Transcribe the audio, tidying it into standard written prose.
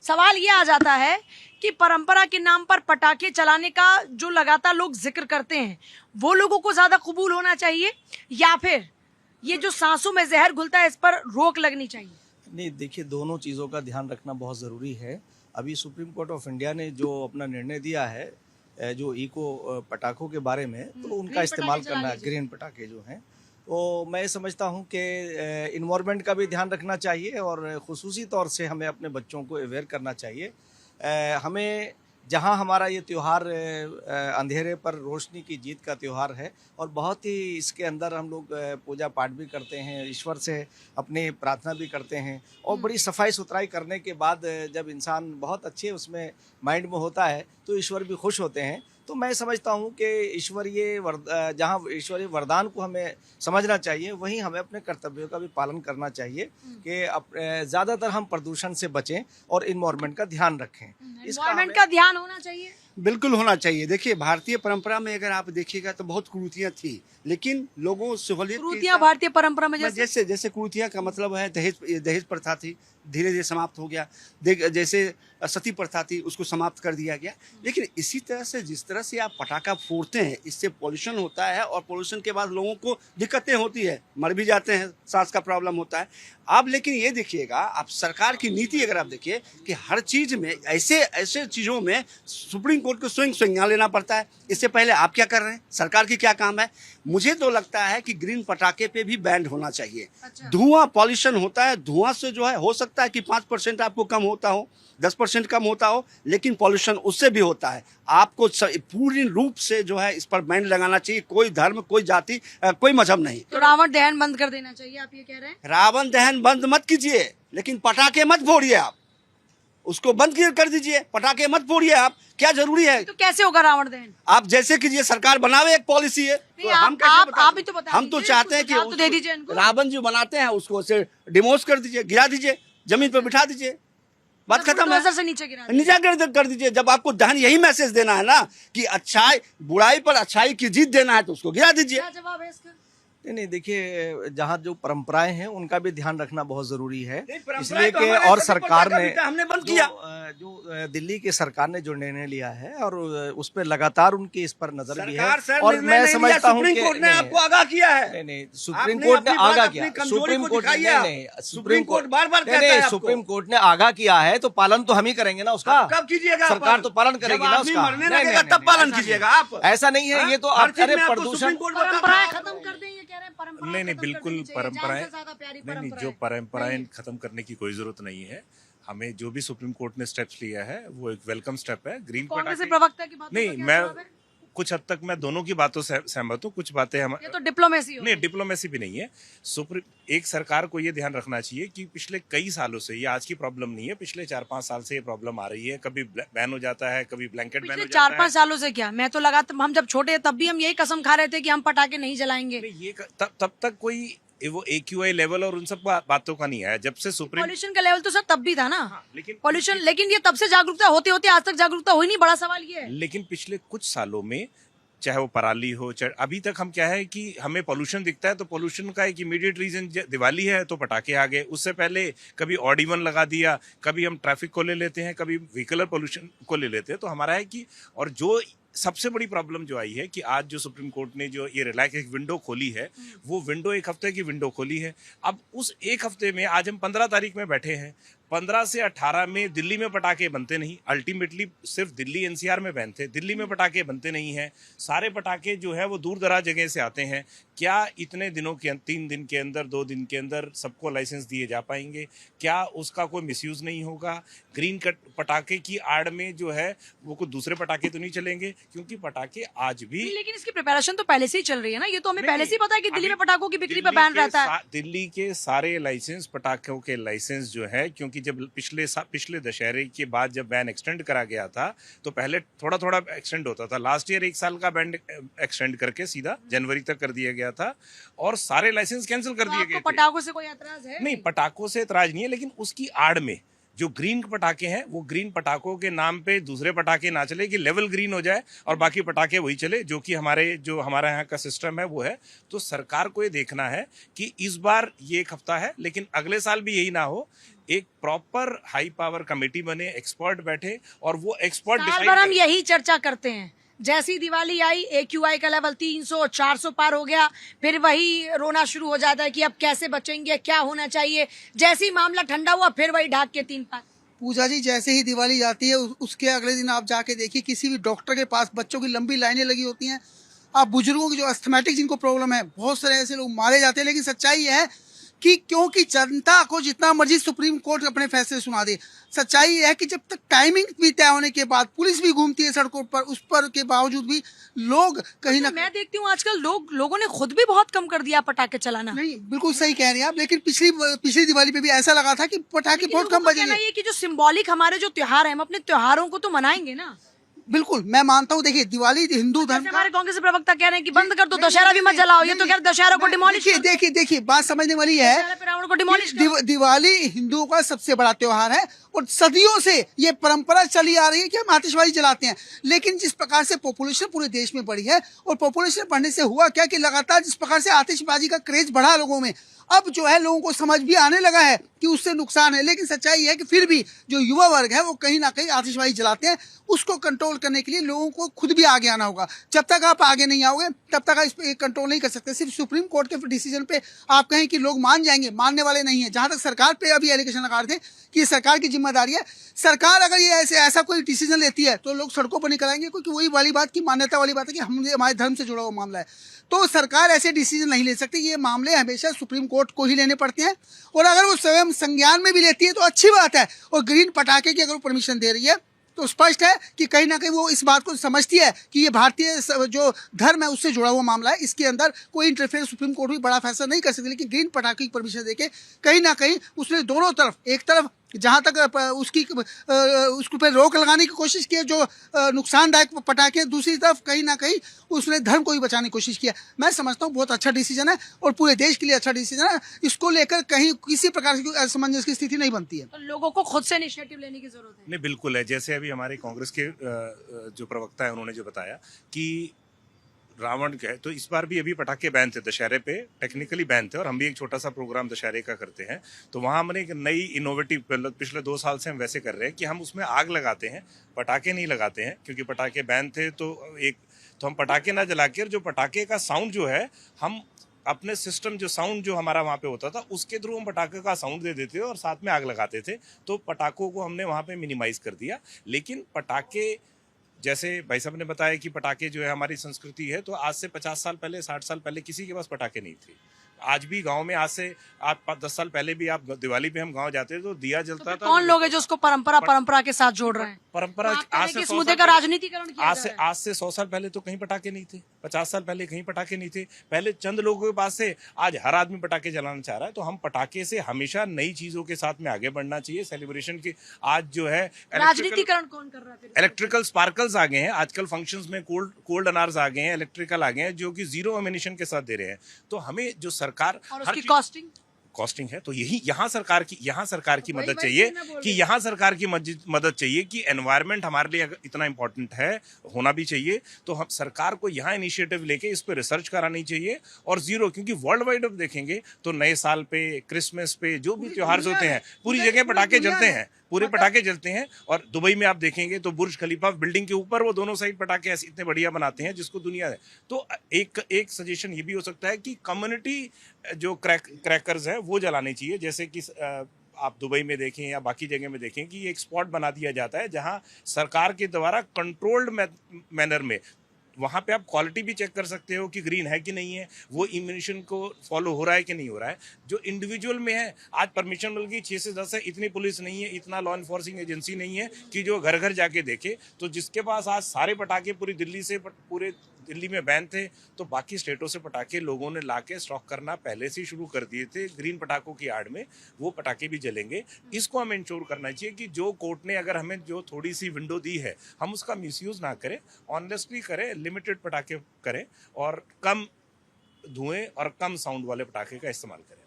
सवाल ये आ जाता है कि परंपरा के नाम पर पटाखे चलाने का जो लगातार लोग जिक्र करते हैं वो लोगों को ज्यादा कबूल होना चाहिए या फिर ये जो सांसों में जहर घुलता है इस पर रोक लगनी चाहिए? नहीं, देखिए, दोनों चीज़ों का ध्यान रखना बहुत ज़रूरी है। अभी सुप्रीम कोर्ट ऑफ इंडिया ने जो अपना निर्णय दिया है जो इको पटाखों के बारे में, तो उनका ग्रीन इस्तेमाल पटाखे करना, चलाने ग्रीन पटाखे जो हैं, तो मैं समझता हूँ कि इन्वायरमेंट का भी ध्यान रखना चाहिए और ख़ुसूसी तौर से हमें अपने बच्चों को अवेयर करना चाहिए। हमें जहाँ हमारा ये त्यौहार अंधेरे पर रोशनी की जीत का त्यौहार है और बहुत ही इसके अंदर हम लोग पूजा पाठ भी करते हैं, ईश्वर से अपनी प्रार्थना भी करते हैं और बड़ी सफाई सुथराई करने के बाद जब इंसान बहुत अच्छे उसमें माइंड में होता है तो ईश्वर भी खुश होते हैं। तो मैं समझता हूँ कि जहाँ ईश्वरीय वरदान को हमें समझना चाहिए, वहीं हमें अपने कर्तव्यों का भी पालन करना चाहिए कि ज़्यादातर हम प्रदूषण से बचें और इन्वायरमेंट का ध्यान रखें। एनवायरमेंट का ध्यान होना चाहिए। बिल्कुल होना चाहिए। देखिए, भारतीय परंपरा में अगर आप देखिएगा तो बहुत कुरीतियां थी, लेकिन लोगों सहूलियत के कुरीतियां भारतीय परंपरा में जैसे कुरीतियां का मतलब है दहेज प्रथा थी, धीरे धीरे समाप्त हो गया। जैसे सती प्रथा थी, उसको समाप्त कर दिया गया। लेकिन इसी तरह से जिस तरह से आप पटाखा फोड़ते हैं, इससे पोल्यूशन होता है और पोल्यूशन के बाद लोगों को दिक्कतें होती है, मर भी जाते हैं, सांस का प्रॉब्लम होता है। आप लेकिन ये देखिएगा, आप सरकार की नीति अगर आप देखिए कि हर चीज में ऐसे चीजों में सुप्रीम कोर्ट को स्वयं संज्ञान लेना पड़ता है। इससे पहले आप क्या कर रहे हैं, सरकार की क्या काम है? मुझे तो लगता है कि ग्रीन पटाखे पे भी बैन होना चाहिए। अच्छा। धुआं पॉल्यूशन होता है, धुआं से जो है हो सकता है कि 5% आपको कम होता हो, 10% कम होता हो, लेकिन पॉल्यूशन उससे भी होता है। आपको पूर्ण रूप से जो है इस पर बैन लगाना चाहिए। कोई धर्म, कोई जाति, कोई मजहब नहीं। तो रावण दहन बंद कर देना चाहिए, आप ये कह रहे हैं? रावण दहन बंद मत कीजिए, लेकिन पटाखे मत फोड़िए। आप उसको बंद कर दीजिए, पटाखे मत फोड़िए। आप क्या जरूरी है? तो कैसे होगा रावण दहन? आप जैसे कीजिए, सरकार बनावे, एक पॉलिसी है। तो हम कैसे बता आप भी तो बता हम तो दीजिए, चाहते हैं कुछ सुझाव तो दे कि दीजिए इनको। रावण जो बनाते हैं उसको से डिमोश कर दीजिए, गिरा दीजिए, जमीन पर बिठा दीजिए, बात खत्म है। बुलडोजर से नीचे गिरा दीजिए। नीचा कर दीजिए। जब आपको दहन यही मैसेज देना है ना कि बुराई पर अच्छाई की जीत देना है, तो उसको गिरा दीजिए। क्या जवाब है इसका? नहीं, देखिए, जहाँ जो परंपराएं हैं उनका भी ध्यान रखना बहुत जरूरी है, परंपराएं इसलिए तो कि हमारे और सभी सरकार प्रकार ने का हमने बंद किया। जो दिल्ली की सरकार ने जो निर्णय लिया है और उस पर लगातार उनकी इस पर नजर भी है और मैं समझता हूँ कि सुप्रीम कोर्ट ने आपको आगाह किया है। नहीं, सुप्रीम कोर्ट ने आगाह किया। सुप्रीम कोर्ट नहीं, सुप्रीम कोर्ट बार-बार कहता है आपको। सुप्रीम कोर्ट ने आगाह किया है तो पालन तो हम ही करेंगे ना उसका। कब कीजिएगा? सरकार तो पालन करेगी ना उसका। मरने लगेगा तब पालन कीजिएगा आप। ऐसा नहीं है, ये तो आप अरे प्रदूषण परंपराएं खत्म कर दें, ये कह रहे हैं? परंपराएं नहीं, खत्म कर बिल्कुल देनी चाहिए, परंपराएं जान से ज्यादा प्यारी नहीं, परंपरा जो है। परंपराएं खत्म करने की कोई जरूरत नहीं है। हमें जो भी सुप्रीम कोर्ट ने स्टेप्स लिया है वो एक वेलकम स्टेप है। ग्रीन कांग्रेस के पटाखे प्रवक्ता की बात नहीं, मैं कुछ हद तक मैं दोनों की बातों से सहमत हूँ। कुछ बातें हम ये तो डिप्लोमेसी हो नहीं, डिप्लोमेसी भी नहीं है। एक सरकार को ये ध्यान रखना चाहिए कि पिछले कई सालों से, ये आज की प्रॉब्लम नहीं है, पिछले 4-5 साल से ये प्रॉब्लम आ रही है। कभी बैन हो जाता है, कभी ब्लैंकेट बैन हो पिछले जाता है। 4-5 सालों से क्या, मैं तो लगातार, हम जब छोटे तब भी हम यही कसम खा रहे थे कि हम पटाखे नहीं जलाएंगे। नहीं, ये तब तक कोई वो AQI लेवल और उन सब बातों का नहीं आया जब से सुप्रीम। पॉल्यूशन का लेवल तो सर तब भी था ना। हाँ, लेकिन पॉल्यूशन, लेकिन ये तब से जागरूकता होते होते आज तक जागरूकता हुई नहीं। बड़ा सवाल ये है। लेकिन पिछले कुछ सालों में, चाहे वो पराली हो, चाहे अभी तक हम क्या है कि हमें पोल्यूशन दिखता है तो पोल्यूशन का एक इमीडिएट रीजन दिवाली है तो पटाखे आ गए। उससे पहले कभी ऑड इवन लगा दिया, कभी हम ट्रैफिक को ले लेते हैं, कभी व्हीकलर पोल्यूशन को ले लेते हैं। तो हमारा है कि, और जो सबसे बड़ी प्रॉब्लम जो आई है कि आज जो सुप्रीम कोर्ट ने जो ये रिलैक्स एक विंडो खोली है, वो विंडो एक हफ्ते की विंडो खोली है। अब उस एक हफ्ते में, आज हम 15 तारीख में बैठे हैं, 15 से 18 में दिल्ली में पटाखे बनते नहीं। अल्टीमेटली सिर्फ दिल्ली NCR में बैन थे, दिल्ली में पटाखे बनते नहीं हैं। सारे पटाखे जो है वो दूर दराज जगह से आते हैं। क्या इतने दिनों के 3 दिन के अंदर, 2 दिन के अंदर सबको लाइसेंस दिए जा पाएंगे? क्या उसका कोई मिसयूज नहीं होगा? ग्रीन पटाखे की आड़ में जो है वो कुछ दूसरे पटाखे तो नहीं चलेंगे, क्योंकि पटाखे आज भी। लेकिन इसकी प्रिपरेशन तो पहले से ही चल रही है ना। ये तो हमें पहले से ही पता है कि दिल्ली में पटाखों की बिक्री पे बैन रहता है। दिल्ली के सारे लाइसेंस, पटाखों के लाइसेंस जो है, क्योंकि जब पिछले दशहरे के बाद जब बैन एक्सटेंड करा गया था तो पहले थोड़ा थोड़ा एक्सटेंड होता था। लास्ट ईयर 1 साल का बैन एक्सटेंड करके सीधा जनवरी तक कर दिया गया था और सारे लाइसेंस कैंसिल कर दिए गए थे। पटाखों से कोई ऐतराज है? नहीं, पटाखों से ऐतराज नहीं है, लेकिन उसकी आड़ में जो ग्रीन पटाखे हैं, वो ग्रीन पटाखों के नाम पे दूसरे पटाखे ना चले, कि लेवल ग्रीन हो जाए और बाकी पटाखे वही चले, जो कि हमारे यहाँ का सिस्टम है वो है। तो सरकार को ये देखना है कि इस बार ये 1 हफ्ता है, लेकिन अगले साल भी यही ना हो। एक प्रॉपर हाई पावर कमेटी बने, एक्सपर्ट बैठे और वो एक्सपर्ट साल भर हम यही चर्चा करते हैं। जैसी दिवाली आई AQI का लेवल 300 400 पार हो गया, फिर वही रोना शुरू हो जाता है कि अब कैसे बचेंगे, क्या होना चाहिए। जैसे ही मामला ठंडा हुआ फिर वही ढाक के 3 पार। पूजा जी, जैसे ही दिवाली जाती है उसके अगले दिन आप जाके देखिए किसी भी डॉक्टर के पास बच्चों की लंबी लाइनें लगी होती हैं। आप बुजुर्गों की जो अस्थमेटिक जिनको प्रॉब्लम है, बहुत सारे ऐसे लोग मारे जाते हैं। लेकिन सच्चाई है कि क्योंकि जनता को जितना मर्जी सुप्रीम कोर्ट अपने फैसले सुना दे, सच्चाई है कि जब तक टाइमिंग भी तय होने के बाद पुलिस भी घूमती है सड़कों पर, उस पर के बावजूद भी लोग कहीं ना मैं देखती हूँ आजकल लोगों ने खुद भी बहुत कम कर दिया पटाखे चलाना। नहीं, बिल्कुल सही कह रहे हैं आप। लेकिन पिछली दिवाली पे भी ऐसा लगा था कि पटाखे बहुत कम बजेंगे। ये कि जो सिंबॉलिक हमारे जो त्योहार है, हम अपने त्योहारों को तो मनाएंगे ना। बिल्कुल, मैं मानता हूँ। देखिए, दिवाली हिंदू धर्म का, हमारे कांग्रेस के प्रवक्ता कह रहे हैं कि बंद कर दो, दशहरा भी मत जलाओ। ये तो कह रहे दशहरा को डिमोलिश। देखिए बात समझने वाली है। रावण को डिमोलिश। दिवाली हिंदुओं का सबसे बड़ा त्योहार है और सदियों से ये परंपरा चली आ रही है कि हम आतिशबाजी जलाते हैं। लेकिन जिस प्रकार से पॉपुलेशन पूरे देश में बढ़ी है और पॉपुलेशन बढ़ने से हुआ क्या कि लगातार जिस प्रकार से आतिशबाजी का क्रेज बढ़ा लोगों में, अब जो है लोगों को समझ भी आने लगा है कि उससे नुकसान है। लेकिन सच्चाई है कि फिर भी जो युवा वर्ग है वो कहीं ना कहीं आतिशबाजी जलाते हैं। उसको कंट्रोल करने के लिए लोगों को खुद भी आगे आना होगा। जब तक आप आगे नहीं आओगे तब तक आप इस पर कंट्रोल नहीं कर सकते। सिर्फ सुप्रीम कोर्ट के डिसीजन पे आप कहें कि लोग मान जाएंगे, मानने वाले नहीं है। जहां तक सरकार पे अभी एलिगेशन लगा रहे थे कि ये सरकार की जिम्मेदारी है, सरकार अगर ये ऐसा कोई डिसीजन लेती है तो लोग सड़कों पर निकल आएंगे, क्योंकि वही वाली बात की मान्यता वाली बात है कि हमारे धर्म से जुड़ा हुआ मामला है। तो सरकार ऐसे डिसीजन नहीं ले सकती। ये मामले हमेशा सुप्रीम कोर्ट को ही लेने पड़ते हैं और अगर वो स्वयं संज्ञान में भी लेती है तो अच्छी बात है। और ग्रीन पटाखे की अगर वो परमिशन दे रही है तो स्पष्ट है कि कहीं ना कहीं वो इस बात को समझती है कि ये भारतीय जो धर्म है उससे जुड़ा हुआ मामला है। इसके अंदर कोई इंटरफेयर सुप्रीम कोर्ट भी बड़ा फैसला नहीं कर सकती। लेकिन ग्रीन पटाखे की परमिशन देके कहीं ना कहीं उसने दोनों तरफ, एक तरफ जहां तक उसके ऊपर रोक लगाने की कोशिश की है जो नुकसानदायक पटाखे, दूसरी तरफ कहीं ना कहीं उसने धर्म को ही बचाने की कोशिश किया। मैं समझता हूँ बहुत अच्छा डिसीजन है और पूरे देश के लिए अच्छा डिसीजन है। इसको लेकर कहीं किसी प्रकार की असमंजस की स्थिति नहीं बनती है। तो लोगों को खुद से इनिशिएटिव लेने की जरूरत है। नहीं, बिल्कुल है। जैसे अभी हमारे कांग्रेस के जो प्रवक्ता है उन्होंने जो बताया कि रावण के, तो इस बार भी अभी पटाखे बैन थे, दशहरे पे टेक्निकली बैन थे और हम भी एक छोटा सा प्रोग्राम दशहरे का करते हैं। तो वहाँ हमने एक नई इनोवेटिव, पिछले 2 साल से हम वैसे कर रहे हैं कि हम उसमें आग लगाते हैं, पटाखे नहीं लगाते हैं। क्योंकि पटाखे बैन थे तो हम पटाखे ना जला के, जो पटाखे का साउंड जो है हम अपने सिस्टम, जो साउंड जो हमारा वहाँ पे होता था उसके थ्रू हम पटाखे का साउंड दे देते थे और साथ में आग लगाते थे। तो पटाखों को हमने वहाँ पे मिनिमाइज कर दिया। लेकिन पटाखे, जैसे भाई साहब ने बताया कि पटाखे जो है हमारी संस्कृति है, तो आज से 50 साल पहले, 60 साल पहले किसी के पास पटाखे नहीं थे। आज भी गांव में, आज से आप 10 साल पहले भी आप दिवाली पे हम गांव जाते थे तो दिया जलता था। कौन लोग हैं जो उसको परंपरा के साथ जोड़ रहे हैं? परंपरा आज से इस मुद्दे का राजनीतिकरण किया जा रहा है। आज से 100 साल पहले तो कहीं पटाखे नहीं थे, 50 साल पहले कहीं पटाखे नहीं थे। पहले चंद लोगों के पास से, आज हर आदमी पटाखे जलाना चाह रहा है। तो हम पटाखे से हमेशा नई चीजों के साथ में आगे बढ़ना चाहिए। सेलिब्रेशन की आज जो है राजनीतिकरण कौन कर रहा है? इलेक्ट्रिकल स्पार्कल्स आ गए हैं आजकल, फंक्शंस में कोल्ड अनार्स आ गए हैं, इलेक्ट्रिकल आ गए हैं जो कि जीरो एमिशन के साथ दे रहे हैं। तो हमें जो सरकार और उसकी कॉस्टिंग है, तो यही यहाँ सरकार की मदद चाहिए कि यहाँ सरकार की मदद चाहिए कि एनवायरनमेंट हमारे लिए इतना इंपॉर्टेंट है, होना भी चाहिए। तो हम सरकार को यहाँ इनिशिएटिव लेके इस पे रिसर्च करानी चाहिए। और जीरो, क्योंकि वर्ल्ड वाइड अब देखेंगे तो नए साल पे, क्रिसमस पे, जो भी त्योहार होते हैं पूरी जगह पटाखे जलते हैं, पूरे पटाखे जलते हैं। और दुबई में आप देखेंगे तो बुर्ज खलीफा बिल्डिंग के ऊपर वो दोनों साइड पटाखे ऐसे इतने बढ़िया बनाते हैं जिसको दुनिया है। तो एक सजेशन ये भी हो सकता है कि कम्युनिटी जो क्रैकर्स है वो जलाने चाहिए। जैसे कि आप दुबई में देखें या बाकी जगह में देखें कि एक स्पॉट बना दिया जाता है जहां सरकार के द्वारा कंट्रोल्ड मैनर में, वहाँ पे आप क्वालिटी भी चेक कर सकते हो कि ग्रीन है कि नहीं है, वो इमिशन को फॉलो हो रहा है कि नहीं हो रहा है। जो इंडिविजुअल में है, आज परमिशन मिल गई 6 से 10 है, इतनी पुलिस नहीं है, इतना लॉ इन्फोर्सिंग एजेंसी नहीं है कि जो घर घर जाके देखे। तो जिसके पास आज सारे पटाखे पूरे दिल्ली में बैन थे, तो बाकी स्टेटों से पटाखे लोगों ने लाके स्टॉक करना पहले से शुरू कर दिए थे ग्रीन पटाखों की आड़ में। वो पटाखे भी जलेंगे। इसको हमें इंश्योर करना चाहिए कि जो कोर्ट ने अगर हमें जो थोड़ी सी विंडो दी है हम उसका मिसयूज ना करें, ऑनेस्टली करें, लिमिटेड पटाखे करें और कम धुएं और कम साउंड वाले पटाखे का इस्तेमाल करें।